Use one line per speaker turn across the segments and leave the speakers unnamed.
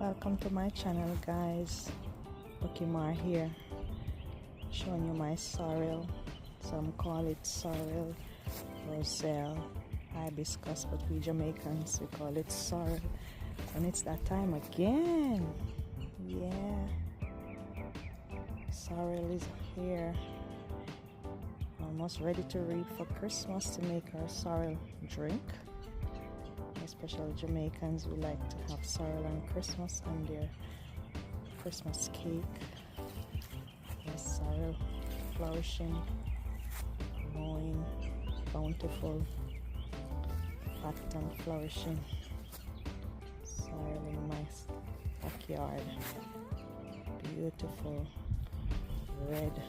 Welcome to my channel, guys. Okimar here, showing you my sorrel. Some call it sorrel, Roselle, Hibiscus, but we Jamaicans, we call it sorrel. And it's that time again. Yeah, sorrel is here, almost ready to reap for Christmas to make our sorrel drink. Especially Jamaicans, we like to have sorrel on Christmas and their Christmas cake. Yes, sorrel flourishing, growing, bountiful, fat and flourishing. Sorrel in my backyard. Beautiful, red,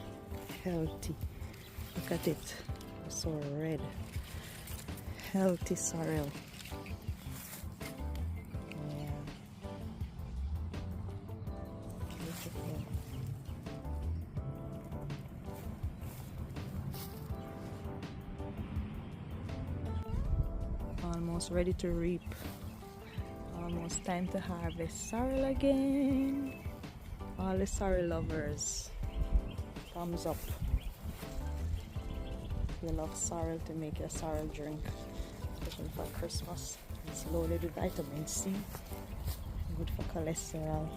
healthy. Look at it, so red. Healthy sorrel. Almost ready to reap. Almost time to harvest sorrel again. All the sorrel lovers, thumbs up. You love sorrel to make your sorrel drink, especially for Christmas. It's loaded with vitamin C, good for cholesterol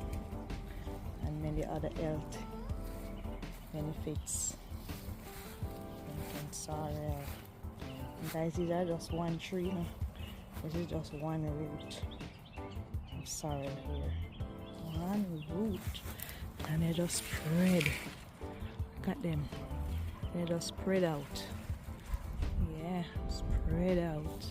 and many other health benefits. And sorrel. And guys, these are just one tree now. This is just one root of sorrel here. One root. And they just spread. Look at them. They just spread out. Yeah, spread out.